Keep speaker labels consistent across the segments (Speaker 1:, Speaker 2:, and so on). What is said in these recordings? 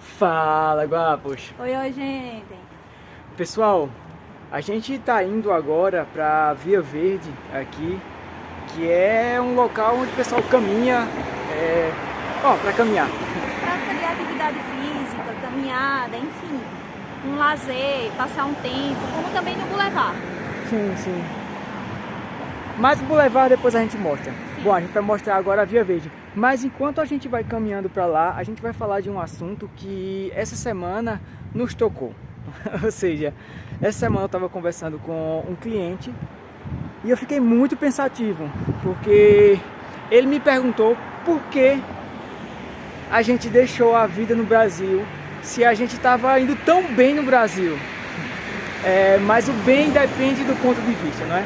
Speaker 1: Fala, guapos!
Speaker 2: Oi, oi, gente.
Speaker 1: Pessoal, a gente tá indo agora pra Via Verde aqui, que é um local onde o pessoal caminha, pra caminhar.
Speaker 2: Prática de atividade física, caminhada, enfim, um lazer, passar um tempo, como também no Boulevard.
Speaker 1: Sim, sim. Mas o Boulevard depois a gente mostra.
Speaker 2: Sim.
Speaker 1: Bom, a gente vai mostrar agora a Via Verde. Mas enquanto a gente vai caminhando pra lá, a gente vai falar de um assunto que essa semana nos tocou. Ou seja, essa semana eu estava conversando com um cliente e eu fiquei muito pensativo, porque ele me perguntou por que a gente deixou a vida no Brasil se a gente estava indo tão bem no Brasil. Mas o bem depende do ponto de vista, não é?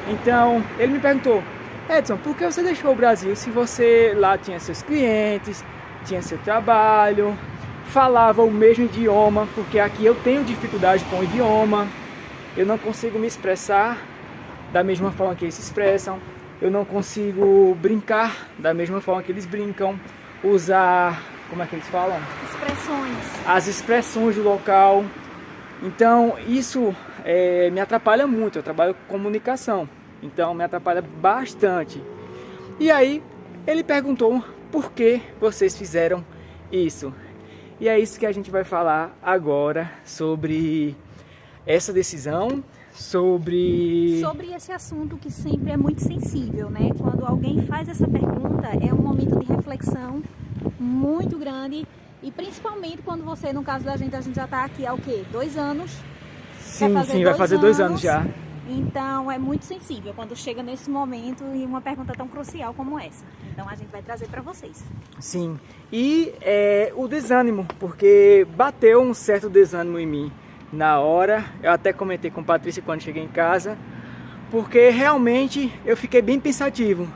Speaker 1: Então, ele me perguntou: Edson, por que você deixou o Brasil se você lá tinha seus clientes, tinha seu trabalho, falava o mesmo idioma? Porque aqui eu tenho dificuldade com o idioma, eu não consigo me expressar da mesma forma que eles se expressam, eu não consigo brincar da mesma forma que eles brincam, usar, como é que eles falam?
Speaker 2: Expressões.
Speaker 1: As expressões do local. Então isso me atrapalha muito. Eu trabalho com comunicação, então me atrapalha bastante. E aí ele perguntou por que vocês fizeram isso. E é isso que a gente vai falar agora, sobre essa decisão, sobre
Speaker 2: esse assunto que sempre é muito sensível, né? Quando alguém faz essa pergunta, é um momento de reflexão muito grande. E principalmente quando você, no caso da gente, a gente já está aqui há o quê? 2 anos?
Speaker 1: Sim, vai fazer 2 anos já.
Speaker 2: Então é muito sensível quando chega nesse momento e uma pergunta tão crucial como essa. Então a gente vai trazer para vocês.
Speaker 1: Sim, e o desânimo, porque bateu um certo desânimo em mim na hora. Eu até comentei com a Patrícia quando cheguei em casa, porque realmente eu fiquei bem pensativo.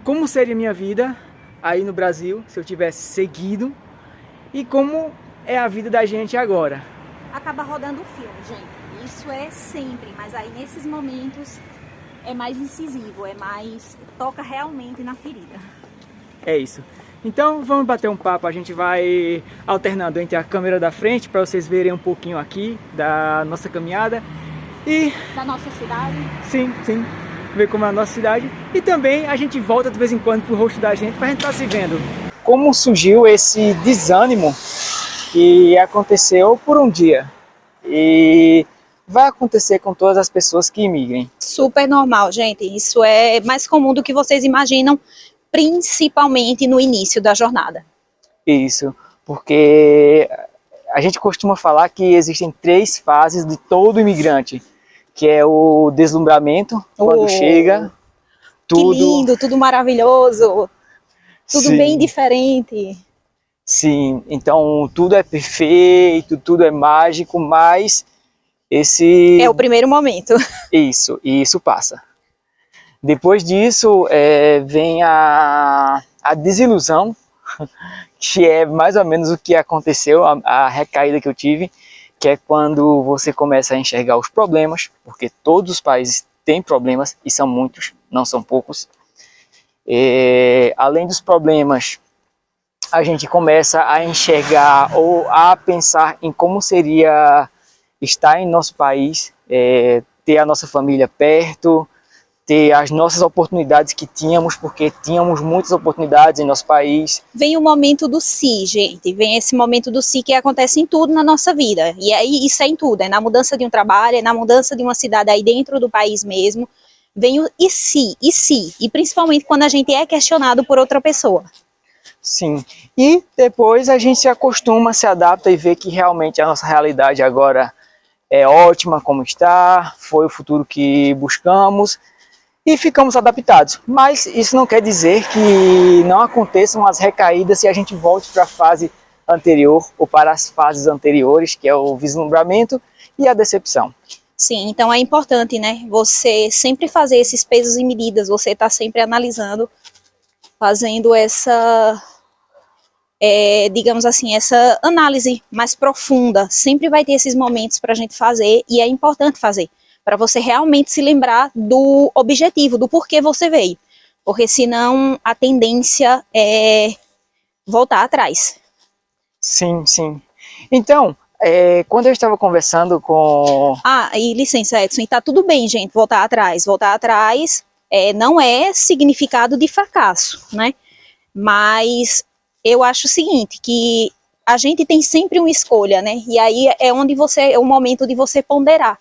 Speaker 1: Como seria minha vida aí no Brasil se eu tivesse seguido, e como é a vida da gente agora.
Speaker 2: Acaba rodando o filme, gente. Isso é sempre, mas aí nesses momentos é mais incisivo, toca realmente na ferida.
Speaker 1: É isso. Então vamos bater um papo, a gente vai alternando entre a câmera da frente para vocês verem um pouquinho aqui da nossa caminhada e
Speaker 2: da nossa cidade.
Speaker 1: Sim, ver como é a nossa cidade, e também a gente volta de vez em quando pro rosto da gente pra gente estar se vendo. Como surgiu esse desânimo que aconteceu por um dia e vai acontecer com todas as pessoas que imigrem.
Speaker 2: Super normal, gente. Isso é mais comum do que vocês imaginam, principalmente no início da jornada.
Speaker 1: Isso, porque a gente costuma falar que existem 3 fases de todo imigrante, que é o deslumbramento, quando chega, tudo...
Speaker 2: Que lindo, tudo maravilhoso, tudo
Speaker 1: Sim.
Speaker 2: bem diferente.
Speaker 1: Sim, então tudo é perfeito, tudo é mágico, mas esse...
Speaker 2: é o primeiro momento.
Speaker 1: Isso passa. Depois disso vem a desilusão, que é mais ou menos o que aconteceu, a recaída que eu tive, que é quando você começa a enxergar os problemas, porque todos os países têm problemas, e são muitos, não são poucos. Além dos problemas, a gente começa a enxergar ou a pensar em como seria estar em nosso país, ter a nossa família perto, ter as nossas oportunidades que tínhamos, porque tínhamos muitas oportunidades em nosso país.
Speaker 2: Vem o momento do si, gente. Vem esse momento do si que acontece em tudo na nossa vida. E aí isso é em tudo, é na mudança de um trabalho, é na mudança de uma cidade aí dentro do país mesmo. Vem o e se, e principalmente quando a gente é questionado por outra pessoa.
Speaker 1: Sim, e depois a gente se acostuma, se adapta e vê que realmente a nossa realidade agora é ótima como está, foi o futuro que buscamos, e ficamos adaptados. Mas isso não quer dizer que não aconteçam as recaídas se a gente volte para a fase anterior ou para as fases anteriores, que é o vislumbramento e a decepção.
Speaker 2: Sim, então é importante, né? Você sempre fazer esses pesos e medidas, você está sempre analisando, fazendo essa, digamos assim, essa análise mais profunda. Sempre vai ter esses momentos para a gente fazer, e é importante fazer, para você realmente se lembrar do objetivo, do porquê você veio. Porque senão a tendência é voltar atrás.
Speaker 1: Sim, sim. Então, quando eu estava conversando com...
Speaker 2: E licença, Edson, e tá tudo bem, gente, voltar atrás. Voltar atrás não é significado de fracasso, né? Mas eu acho o seguinte, que a gente tem sempre uma escolha, né? E aí é o momento de você ponderar.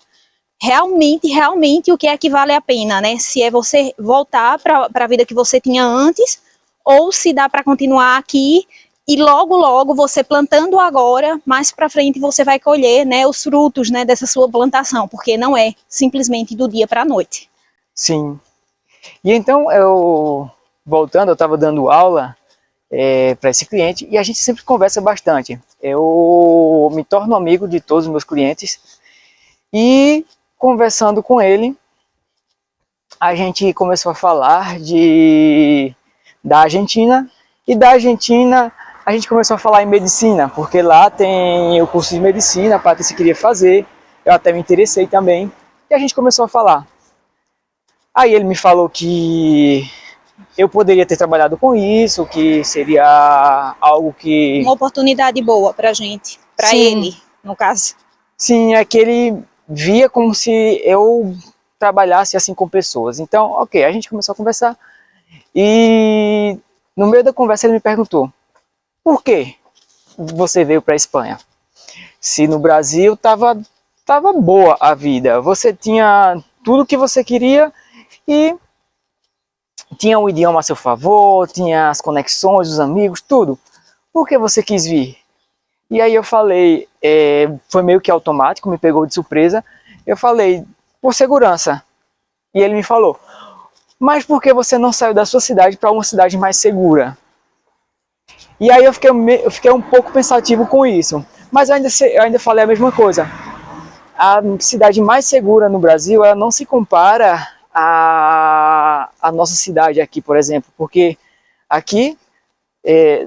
Speaker 2: Realmente o que é que vale a pena, né? Se é você voltar para a vida que você tinha antes, ou se dá para continuar aqui e logo você plantando agora, mais para frente você vai colher, né, os frutos, né, dessa sua plantação, porque não é simplesmente do dia para a noite.
Speaker 1: Sim. E então, voltando, eu estava dando aula para esse cliente e a gente sempre conversa bastante. Eu me torno amigo de todos os meus clientes e conversando com ele, a gente começou a falar da Argentina, e da Argentina a gente começou a falar em medicina, porque lá tem o curso de medicina, a Patrícia queria fazer, eu até me interessei também, e a gente começou a falar. Aí ele me falou que eu poderia ter trabalhado com isso, que seria algo que...
Speaker 2: Uma oportunidade boa pra gente, pra ele, no caso.
Speaker 1: Sim, é que ele via como se eu trabalhasse assim com pessoas. Então, ok, a gente começou a conversar e no meio da conversa ele me perguntou: por que você veio para a Espanha? Se no Brasil tava boa a vida, você tinha tudo que você queria e tinha o idioma a seu favor, tinha as conexões, os amigos, tudo. Por que você quis vir? E aí eu falei, foi meio que automático, me pegou de surpresa. Eu falei, por segurança. E ele me falou, mas por que você não saiu da sua cidade para uma cidade mais segura? E aí eu fiquei um pouco pensativo com isso. Mas eu ainda falei a mesma coisa. A cidade mais segura no Brasil, ela não se compara à nossa cidade aqui, por exemplo. Porque aqui,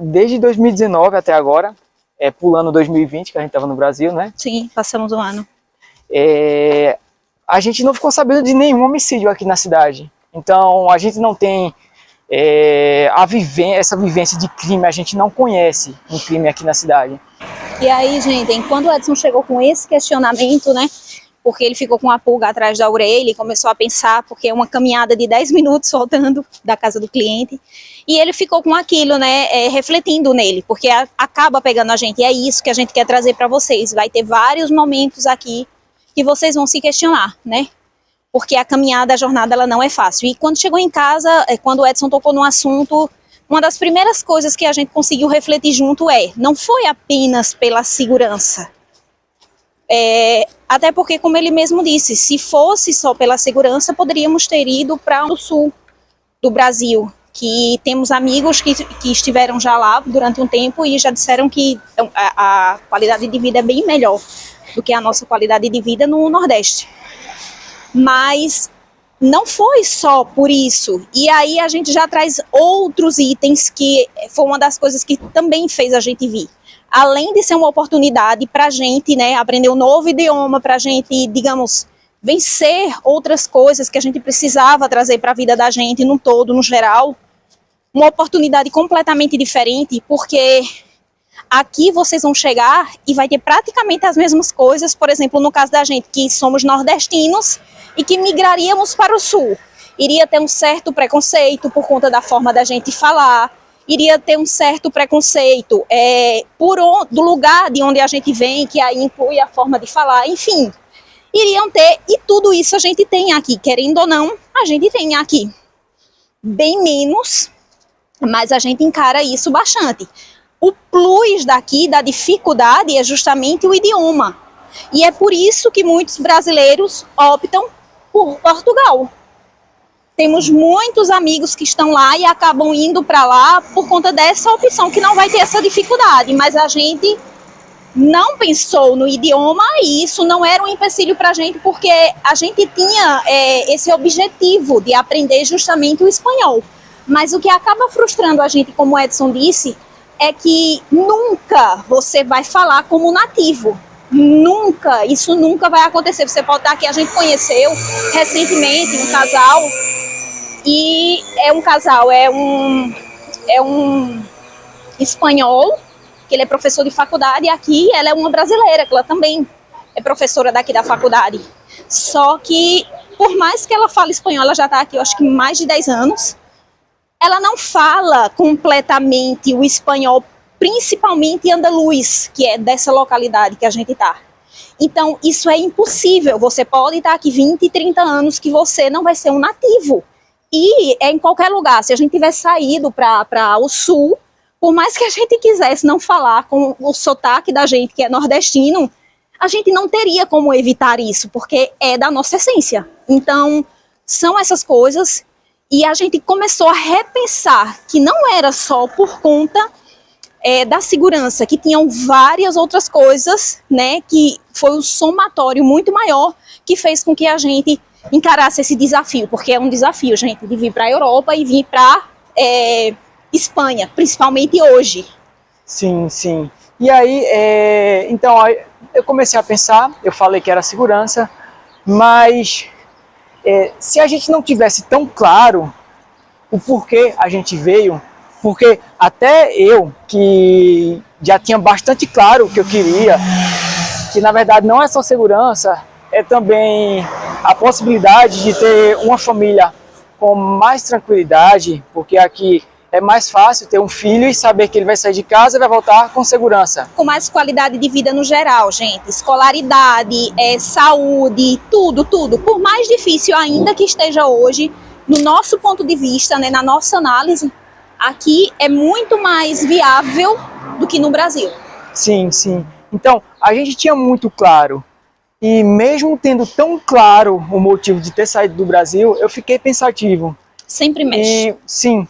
Speaker 1: desde 2019 até agora, pulando 2020, que a gente estava no Brasil, né?
Speaker 2: Sim, passamos um ano.
Speaker 1: A gente não ficou sabendo de nenhum homicídio aqui na cidade. Então, a gente não tem essa vivência de crime, a gente não conhece um crime aqui na cidade.
Speaker 2: E aí, gente, quando o Edson chegou com esse questionamento, né, porque ele ficou com a pulga atrás da orelha e começou a pensar, porque é uma caminhada de 10 minutos voltando da casa do cliente, e ele ficou com aquilo, né, refletindo nele, porque acaba pegando a gente, e é isso que a gente quer trazer para vocês. Vai ter vários momentos aqui que vocês vão se questionar, né, porque a caminhada, a jornada, ela não é fácil. E quando chegou em casa, quando o Edson tocou no assunto, uma das primeiras coisas que a gente conseguiu refletir junto não foi apenas pela segurança. Até porque, como ele mesmo disse, se fosse só pela segurança, poderíamos ter ido para o sul do Brasil, que temos amigos que estiveram já lá durante um tempo e já disseram que a qualidade de vida é bem melhor do que a nossa qualidade de vida no Nordeste. Mas não foi só por isso. E aí a gente já traz outros itens que foi uma das coisas que também fez a gente vir. Além de ser uma oportunidade para a gente, né, aprender um novo idioma, para a gente, digamos, vencer outras coisas que a gente precisava trazer para a vida da gente no todo, no geral. Uma oportunidade completamente diferente, porque aqui vocês vão chegar e vai ter praticamente as mesmas coisas. Por exemplo, no caso da gente, que somos nordestinos e que migraríamos para o sul. Iria ter um certo preconceito por conta da forma da gente falar, iria ter um certo preconceito do lugar de onde a gente vem, que aí inclui a forma de falar, enfim. Iriam ter, e tudo isso a gente tem aqui, querendo ou não, a gente tem aqui. Bem menos, mas a gente encara isso bastante. O plus daqui, da dificuldade, é justamente o idioma. E é por isso que muitos brasileiros optam por Portugal. Temos muitos amigos que estão lá e acabam indo para lá por conta dessa opção, que não vai ter essa dificuldade. Mas a gente não pensou no idioma e isso não era um empecilho para a gente, porque a gente tinha esse objetivo de aprender justamente o espanhol. Mas o que acaba frustrando a gente, como o Edson disse, é que nunca você vai falar como nativo. Nunca, isso nunca vai acontecer. Você pode estar aqui, a gente conheceu recentemente um casal, e é um casal, é um espanhol que ele é professor de faculdade, e aqui ela é uma brasileira, que ela também é professora daqui da faculdade. Só que, por mais que ela fale espanhol, ela já está aqui, eu acho que mais de 10 anos, ela não fala completamente o espanhol, principalmente andaluz, que é dessa localidade que a gente está. Então, isso é impossível. Você pode estar aqui 20, 30 anos que você não vai ser um nativo. E é em qualquer lugar. Se a gente tivesse saído para o sul, por mais que a gente quisesse não falar com o sotaque da gente, que é nordestino, a gente não teria como evitar isso, porque é da nossa essência. Então, são essas coisas. E a gente começou a repensar que não era só por conta da segurança, que tinham várias outras coisas, né, que foi um somatório muito maior que fez com que a gente encarasse esse desafio, porque é um desafio, gente, de vir para a Europa e vir para Espanha, principalmente hoje.
Speaker 1: Sim, sim. E aí, então, eu comecei a pensar, eu falei que era segurança, mas se a gente não tivesse tão claro o porquê a gente veio, porque até eu, que já tinha bastante claro o que eu queria, que na verdade não é só segurança, é também a possibilidade de ter uma família com mais tranquilidade, porque aqui é mais fácil ter um filho e saber que ele vai sair de casa e vai voltar com segurança.
Speaker 2: Com mais qualidade de vida no geral, gente. Escolaridade, saúde, tudo, tudo. Por mais difícil ainda que esteja hoje, no nosso ponto de vista, né, na nossa análise, aqui é muito mais viável do que no Brasil.
Speaker 1: Sim, sim. Então, a gente tinha muito claro, e mesmo tendo tão claro o motivo de ter saído do Brasil, eu fiquei pensativo.
Speaker 2: Sempre mexe.
Speaker 1: Sim.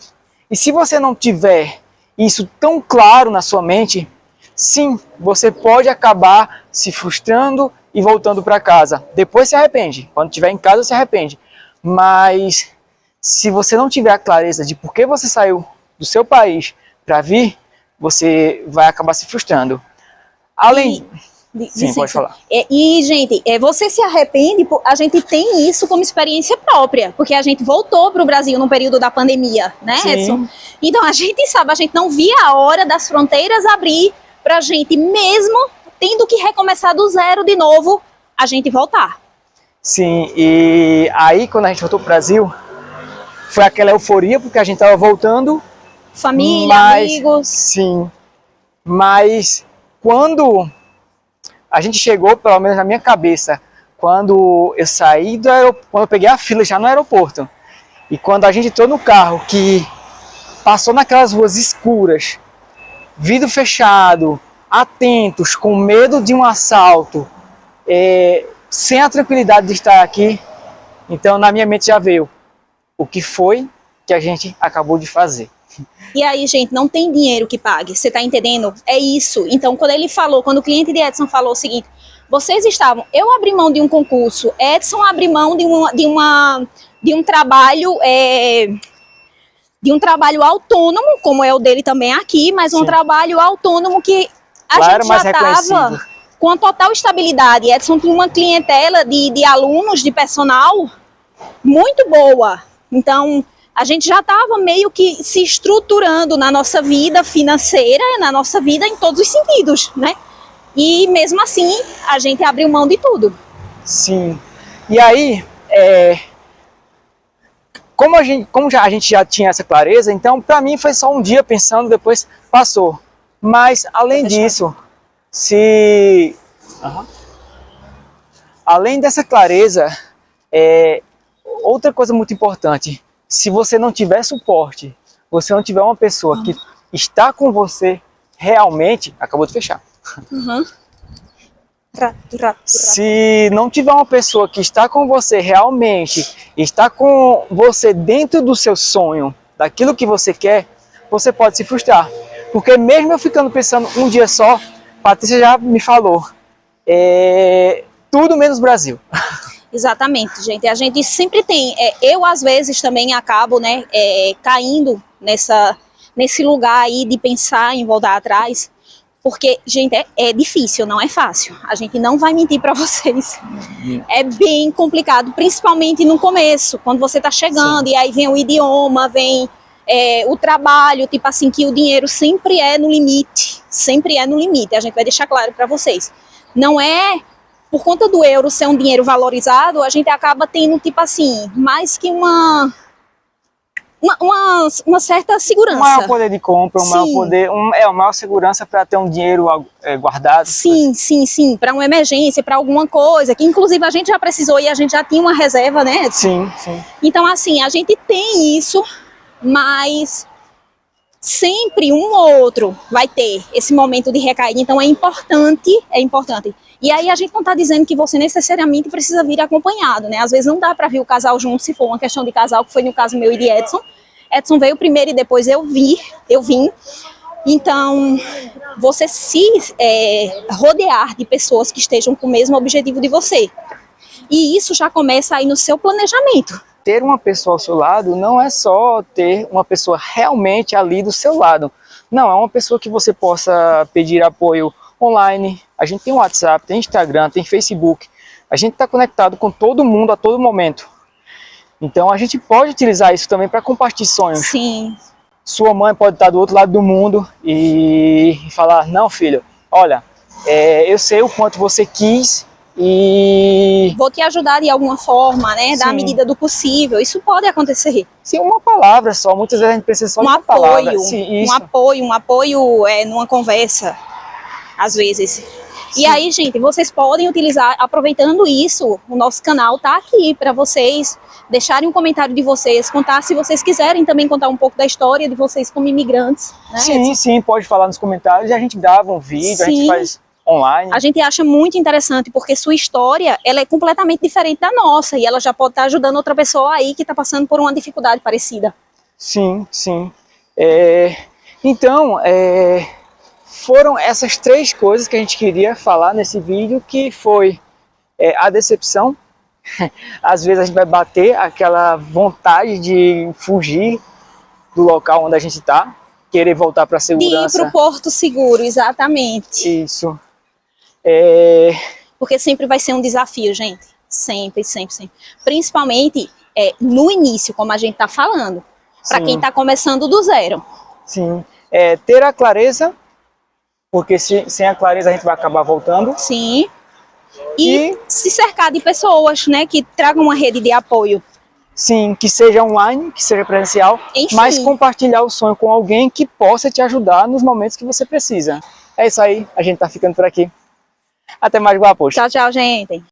Speaker 1: E se você não tiver isso tão claro na sua mente, sim, você pode acabar se frustrando e voltando para casa. Depois se arrepende. Quando estiver em casa, se arrepende. Mas se você não tiver a clareza de por que você saiu do seu país para vir, você vai acabar se frustrando. Além... Sim, pode falar.
Speaker 2: Gente, você se arrepende, a gente tem isso como experiência própria, porque a gente voltou para o Brasil no período da pandemia, né, Edson? Então a gente sabe, a gente não via a hora das fronteiras abrir para a gente, mesmo tendo que recomeçar do zero de novo, a gente voltar.
Speaker 1: Sim, e aí quando a gente voltou para o Brasil, foi aquela euforia, porque a gente estava voltando.
Speaker 2: Família, amigos.
Speaker 1: Sim, mas quando a gente chegou, pelo menos na minha cabeça, quando eu saí do aeroporto, quando eu peguei a fila já no aeroporto, e quando a gente entrou no carro, que passou naquelas ruas escuras, vidro fechado, atentos, com medo de um assalto, sem a tranquilidade de estar aqui, então na minha mente já veio o que foi que a gente acabou de fazer.
Speaker 2: E aí, gente, não tem dinheiro que pague, você tá entendendo? É isso. Então, quando o cliente de Edson falou o seguinte, eu abri mão de um concurso, Edson abriu mão de um trabalho, de um trabalho autônomo, como é o dele também aqui, mas um trabalho autônomo que a gente já estava com a total estabilidade. Edson tinha uma clientela de alunos, de personal, muito boa. Então, a gente já estava meio que se estruturando na nossa vida financeira, na nossa vida em todos os sentidos, né? E mesmo assim, a gente abriu mão de tudo.
Speaker 1: Sim. E aí, como a gente já tinha essa clareza, então para mim foi só um dia pensando, depois passou. Mas além disso, além dessa clareza, outra coisa muito importante, se você não tiver suporte, você não tiver uma pessoa que está com você realmente, acabou de fechar. Se não tiver uma pessoa que está com você realmente, está com você dentro do seu sonho, daquilo que você quer, você pode se frustrar. Porque mesmo eu ficando pensando um dia só, Patrícia já me falou, tudo menos Brasil.
Speaker 2: Exatamente, gente. A gente sempre tem, eu às vezes também acabo, né, caindo nesse lugar aí de pensar em voltar atrás, porque, gente, é difícil, não é fácil. A gente não vai mentir para vocês. É bem complicado, principalmente no começo, quando você está chegando. Sim. E aí vem o idioma, vem o trabalho, tipo assim, que o dinheiro sempre é no limite, a gente vai deixar claro para vocês. Não é por conta do euro ser um dinheiro valorizado, a gente acaba tendo, tipo assim, mais que uma certa segurança.
Speaker 1: Um maior poder de compra, um maior poder, uma maior segurança para ter um dinheiro guardado.
Speaker 2: Sim, para uma emergência, para alguma coisa, que inclusive a gente já precisou e a gente já tinha uma reserva, né?
Speaker 1: Sim.
Speaker 2: Então, assim, a gente tem isso, mas sempre um ou outro vai ter esse momento de recaída, então é importante. E aí a gente não está dizendo que você necessariamente precisa vir acompanhado, né? Às vezes não dá para vir o casal junto, se for uma questão de casal, que foi no caso meu e de Edson. Edson veio primeiro e depois eu vim. Então, você se rodear de pessoas que estejam com o mesmo objetivo de você. E isso já começa aí no seu planejamento.
Speaker 1: Ter uma pessoa ao seu lado não é só ter uma pessoa realmente ali do seu lado. Não, é uma pessoa que você possa pedir apoio online. A gente tem WhatsApp, tem Instagram, tem Facebook. A gente está conectado com todo mundo a todo momento. Então a gente pode utilizar isso também para compartilhar sonhos.
Speaker 2: Sim.
Speaker 1: Sua mãe pode estar do outro lado do mundo e falar, não filho, olha, eu sei o quanto você quis e...
Speaker 2: vou te ajudar de alguma forma, né? Da medida do possível. Isso pode acontecer.
Speaker 1: Sim, uma palavra só. Muitas vezes a gente precisa só de uma palavra. Sim, isso.
Speaker 2: Um apoio numa conversa, às vezes. Sim. E aí, gente, vocês podem utilizar, aproveitando isso, o nosso canal tá aqui para vocês deixarem um comentário de vocês, contar, se vocês quiserem também contar um pouco da história de vocês como imigrantes. Né?
Speaker 1: Sim, pode falar nos comentários. A gente grava um vídeo, a gente faz online.
Speaker 2: A gente acha muito interessante, porque sua história, ela é completamente diferente da nossa, e ela já pode estar ajudando outra pessoa aí que está passando por uma dificuldade parecida.
Speaker 1: Sim. Então, foram essas 3 coisas que a gente queria falar nesse vídeo, que foi a decepção. Às vezes a gente vai bater aquela vontade de fugir do local onde a gente está, querer voltar para a segurança.
Speaker 2: De ir para o porto seguro, exatamente.
Speaker 1: Isso.
Speaker 2: Porque sempre vai ser um desafio, gente. Sempre. Principalmente no início, como a gente está falando. Para quem está começando do zero.
Speaker 1: Sim. Ter a clareza, porque sem a clareza a gente vai acabar voltando.
Speaker 2: Sim. E se cercar de pessoas, né, que tragam uma rede de apoio.
Speaker 1: Sim, que seja online, que seja presencial,
Speaker 2: enfim,
Speaker 1: mas compartilhar o sonho com alguém que possa te ajudar nos momentos que você precisa. É isso aí, a gente tá ficando por aqui. Até mais, Guapos.
Speaker 2: Tchau, gente.